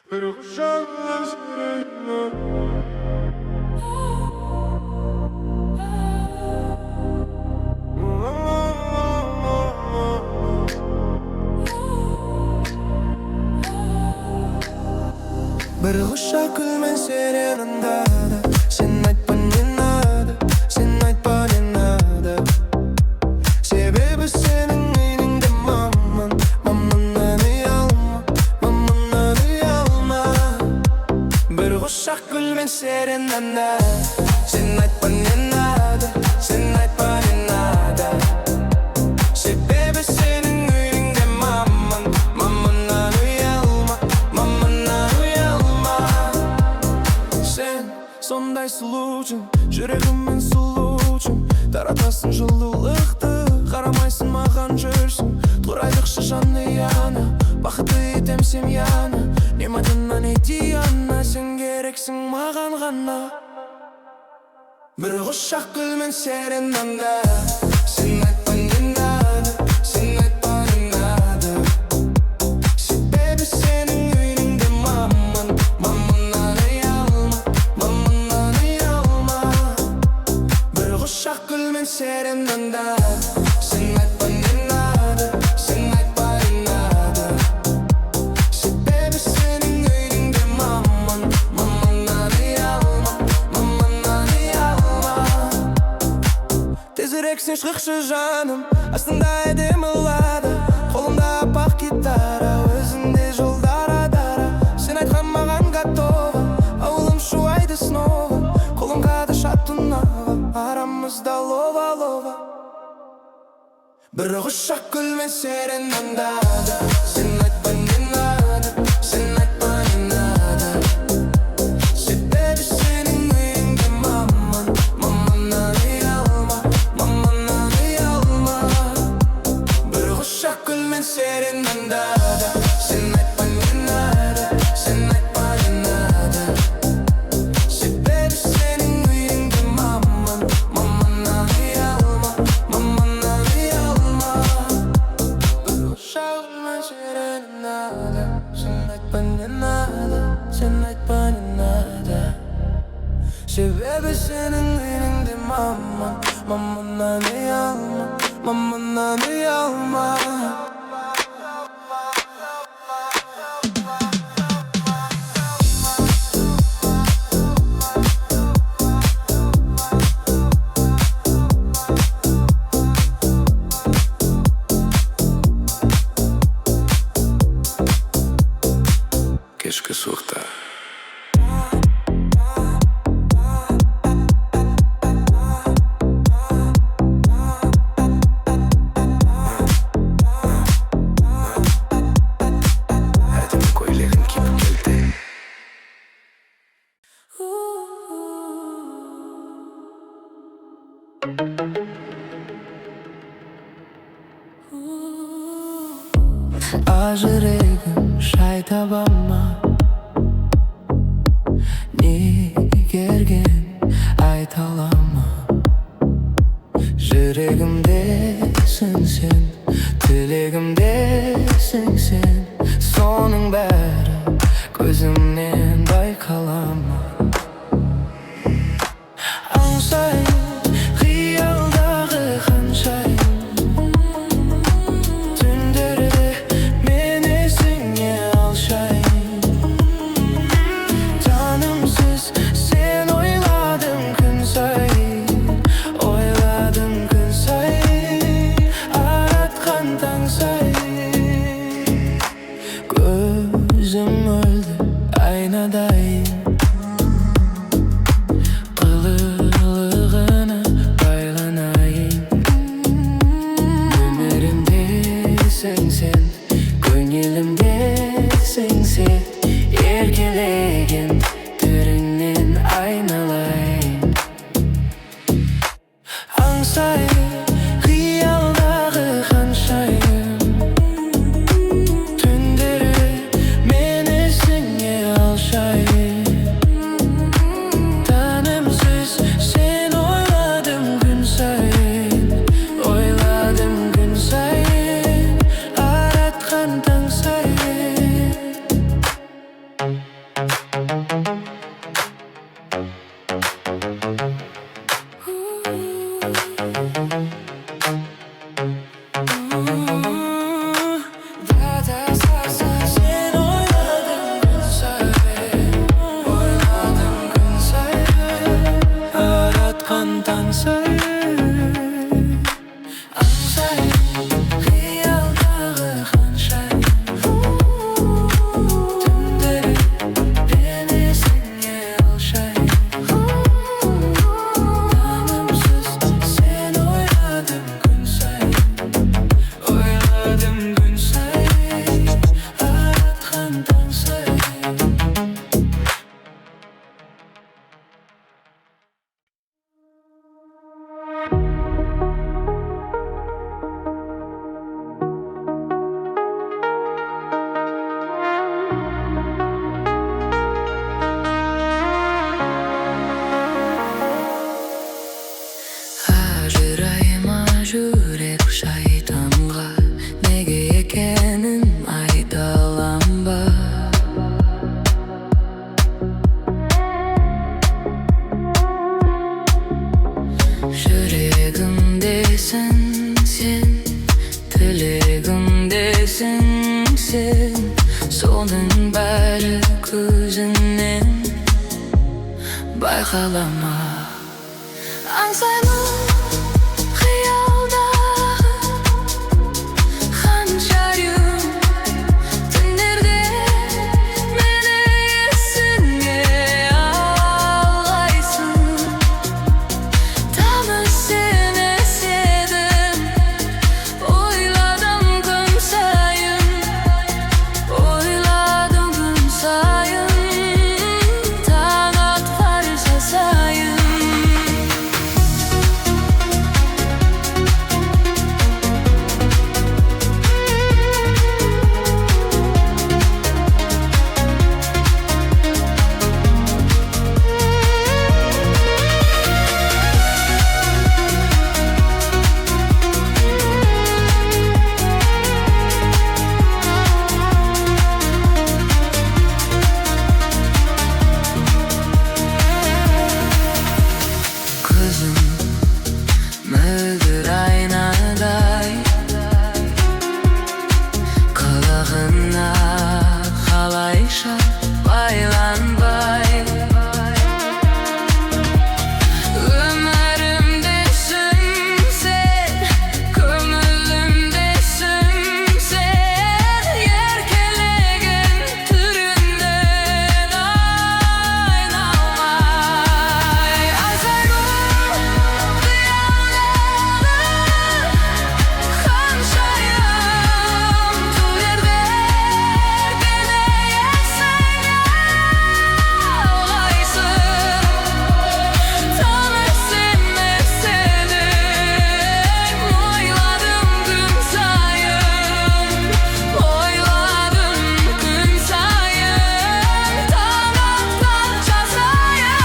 Бір құшақ күлмен сереніндады. Сен айтпа не нады, сен айтпа не нады. Себебі сенің үйіңде маман, маманнан ұялма, маманнан ұялма. Бір құшақ күлмен сереніндады. Сен айтпа не нады, сен айтпа не нады. Себебі сенің үйіңде маман, маманнан ұялма, маманнан ұялма. Сен сондай сұлусың, жүрегіммен сұлусың. Таратасың жылулықты, қарамайсың маған жүрсің. Тұрайықшы жанұяны, бақытты етем семьяны. Не мадина, не диана, сен керексің маған ғана. Бір құшақ гүлмен серенанда. Сен айтпа не нады, сен айтпа не нады. Себебі сенің үйіңде маман, маманнан ұялма, маманнан ұялма. Бір құшақ гүлмен серенанда. Сен айтпа не нады, сен айтпа не нады. Себебі сенің үйіңде маман, маманнан ұялма, маманнан ұялма. Тезірек сен шықшы жаным, астында әдемі лада. Қолымда аппақ гитара, өзіңде жолдар адара. Сен айтқан маған готова, ауылым шуайды снова. Қолымға да шатынава, арамызда лова-лова. Бір құшақ гүлмен серенандады. Сен айтпа не нады, сен айтпа не нады. Себебі сенің үйіңде маман, маманнан ұялма, маманнан ұялма. Бір құшақ гүлмен серенандады. Сен айтпа не нады, сен айтпа не нады. Себебі сенің үйіңде маман, маманнан ұялма, маманнан ұялма. Бір құшақ гүлмен серенандады. Сен айтпа не нады, сен айтпа не нады. Себебі сенің үйіңде маман, маманнан ұялма, маманнан ұялма. Кешкі суықта. Әдемі көйлегін киіп келді. Ажырегім шай таба ма? Не керген айта алама? Жүрегімдесің сен, тілегімдесің сен. Соның бәрі көзімнен байқалама. Аңсайын қиялдағы ханшайын. Түндерде мен есіңе алшайын. Танымсыз сен ойладым күн сайын, ойладым күн сайын, аратқан таң сайын. Көзім өлді айнадай, қылығына байланайын. Өмірімдесің сен, көңілімдесің сен. Еркелеген түріңнен айналайын. Аңсайын қиялдағы ханшайым. Түндері мен есіңе алшайын. Танымсыз сен ойладым күн сайын, ойладым күн сайын, аратқан таң сайын. бәрі көзіңнен байқала ма? Аңсаймын қиялдағы ханшайым түндерде мені есіңе алғайсың. Тамыз емес едім, ойладым күн сайын, ойладым күн сайын, таң атпарса сайын. Көзім мөлдір айнадай, қылығына қалайша байланбай. Өмірімдесің сен, көңілімдесің сен, еркелеген түріңнен айналмай. Аңсаймын қиялдағы ханшайым түндерде мені есіңе алғайсың. Тамыз емес едім, ойладым күн сайын, ойладым күн сайын, таң атпанша сайын.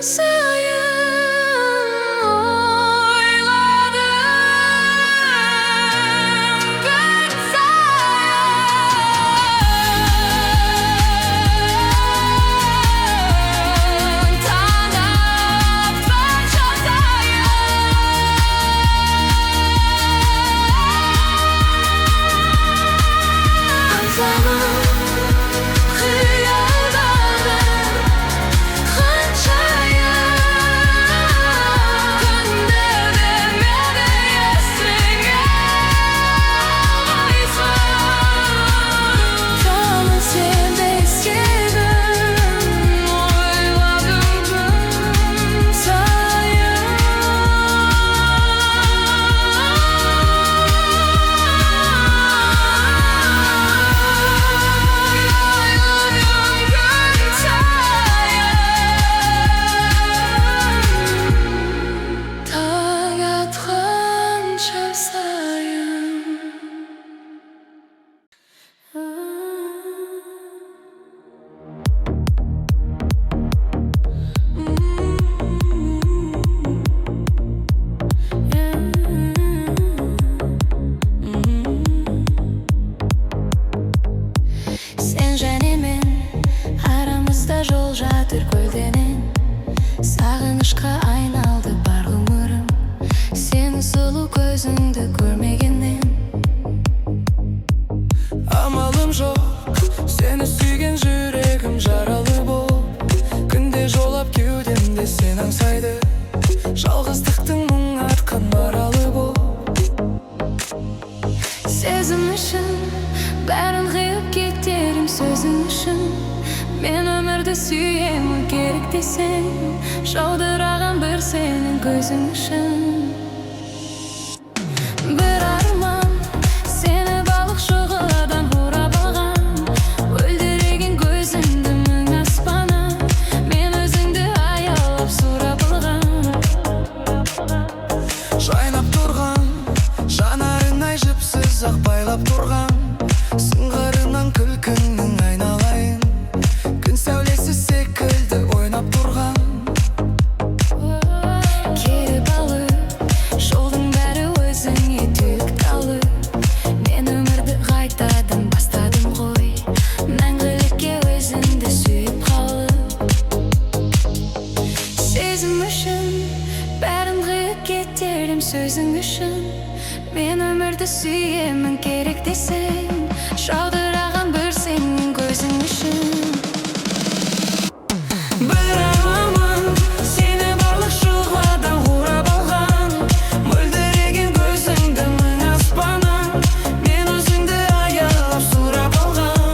Сені ойладым күн сайын, ойладым күн сайын, таң атпанша сайын. Аңсаймын қиялдағы ханшайым түндерде мені есіңе алғайсың. Тамыз емес едім, ойладым күн сайын. Таң атқанша сайын. Сен және мен арамызда жол жатыр көлденең, сағынышқа айналды бар ғұмырым, сені сұлу көзіңді көрмегеннен. Амалым жоқ, сені сүйген жүрегім жаралы болып, күнде жолап кеудемде сен аңсайды, жалғыздықтың мұң артқан маралы болып. Сезім үшін бәрін қиып кетерім сөзің үшін, мен өмірді сүйемін керек десең, жаудыраған бір сенің көзің үшін. Бір арман сені балық шұғыладан бұрап алған, өлдіреген көзіңді мың аспаны, мен өзіңді аялап сұрап алған. Жайнап тұрған жанарына жіпсіз ақ байлап тұрған сыңғырынан күлкіңнің айналайын күн сәулесі секілді ойнап тұрған келіп алып жолдың бәрі өзіңе түйікталып мен өмірді қайтадан бастадым ғой мәңгілікке өзіңді сүйіп қалып сезім үшін бәрін қиып кетерім сөзің үшін мен өмірді сүйемін керек десең жаудыраған бір сенің көзің үшін бір аламын сені барлық шуғадан қурап алған мөлдіреген көзіңді мың аспаннан мен өзіңді аялап сұрап алған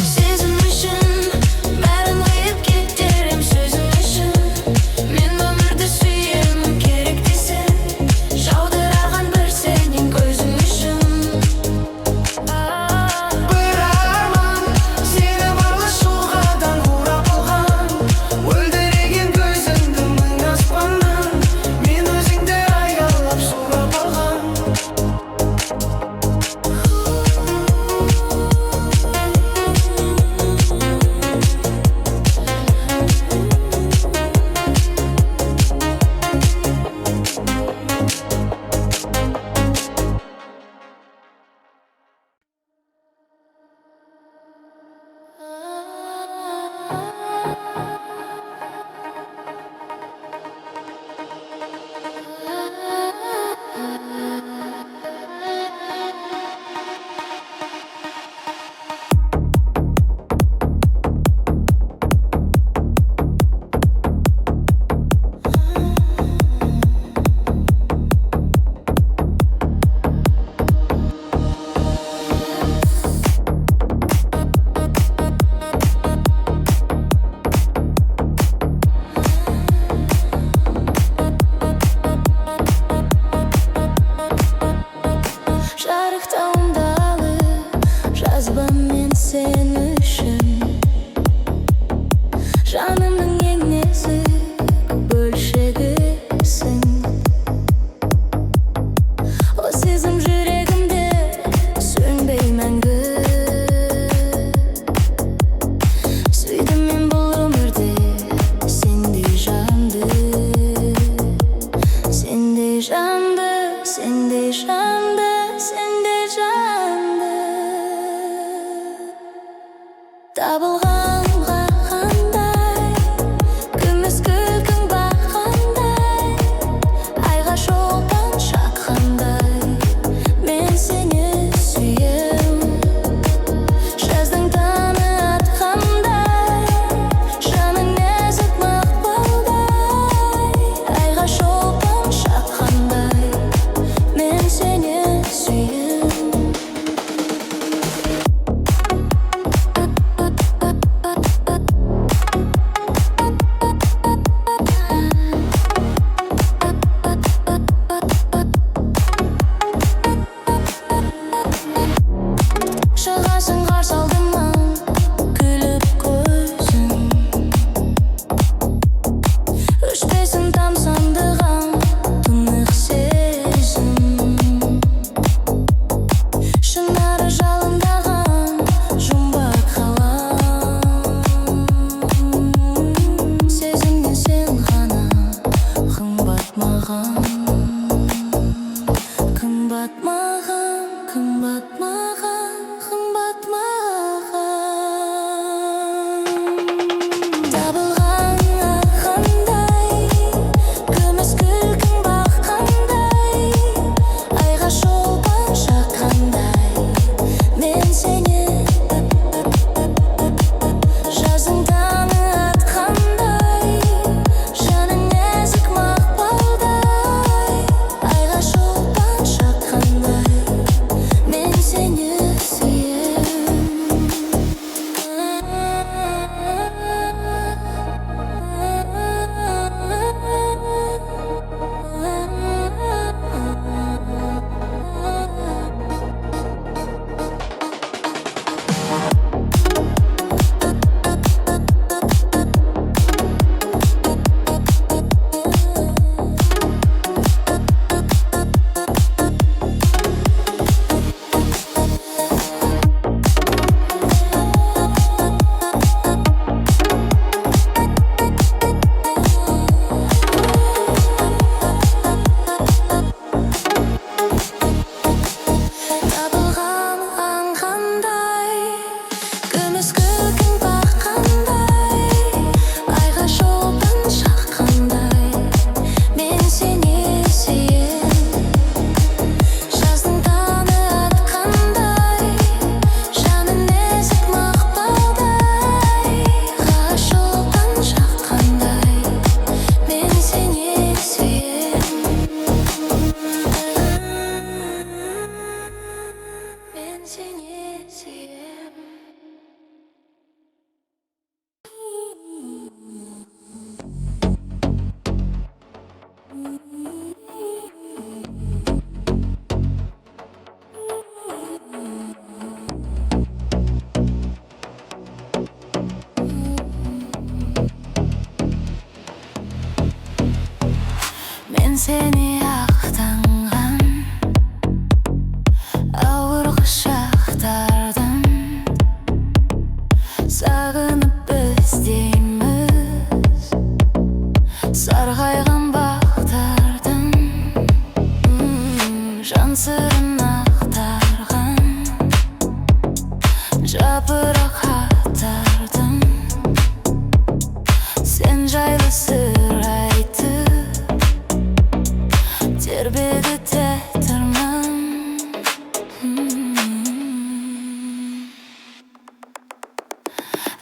сезім үшін бәрін қиып кетерім сөзің үшін мен өмірді сүйемін керек десең жаудыраған бір сенің көзің үшін бір арман сені барлық шуғадан қурап алған мөлдіреген көзіңді мың аспаннан мен өзіңді аялап сұрап алған жарықтауымдағы жазбам мен сен үшін жанымның ең нәзік бөлшегісің о сезім жүрегімде сөнбей мәңгі сүйдім мен бұл өмірде сендей жанды сендей жанды сендей жанды сендей жанды табылғанға қандай күміс күлкің бақандай айға шолпан шаққандай мен сені сүйем жаздың таңы атқандай жаның нәзік мақпалдай айға шолпан шаққандай мен сені сүйем сені ақтанған ауыр құшақтардың сағынып іздейміз сарғайған бақтардың жан сырын ақтарған жапырақ хаттардың сен жайлы сыр айтып тербеді тәтірмін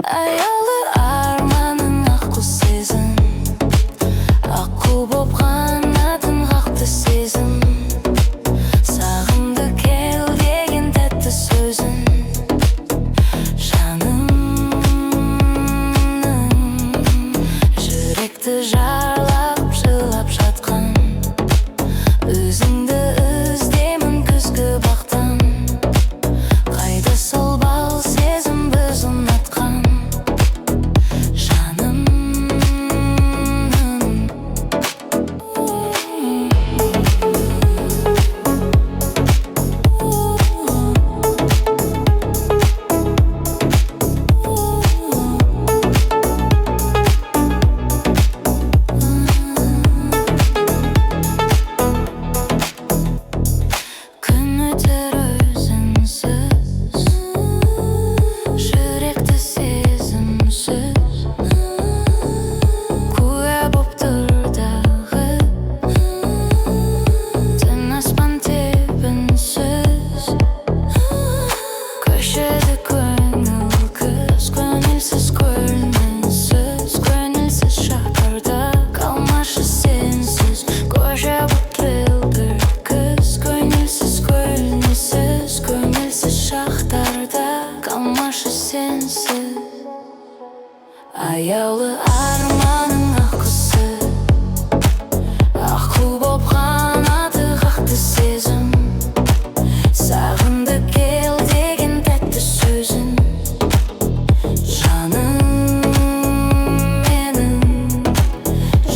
аялы арманың аққу сезім аққу боп қанатын қақты сезім сағынды кел деген тәтті сөзін жүректі жарлап жылап жатқан өзіңді іздеймін күзгі бақтан қайда сол бал сезім біз ұнатқан жаным күн өтер өзіңсіз жүректі сезімсіз куә боп тұр дағы түн аспан тебінсіз көшеді көңіл күз көңілсіз көңілсіз шақырды қалмашы сенсіз көше боп бір күз көңілсіз шақтарда қалмашы сенсіз аяулы арманың аққусы аққу боп қанаты қақты сезім сағынды кел деген тәтті сөзін жаным менің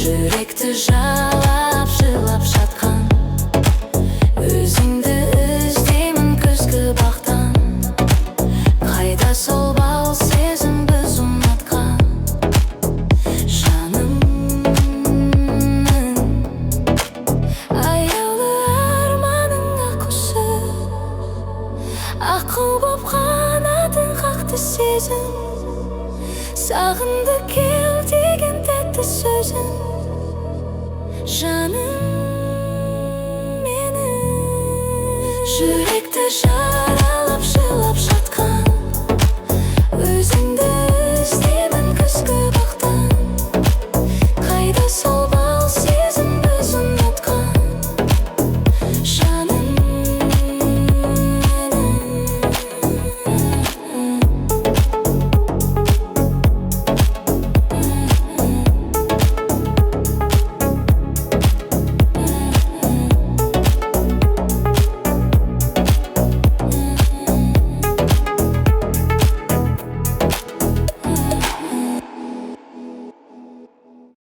жүректі жалап жылап жатқан өзіңді іздеймін күзгі бақтан қайда сол бал сезім біз ұнатқан жаным аялы арманың аққусы аққу боп қанатын қақты сезім сағынды кел деген тәтті сөзін жаным менің жүректі жарап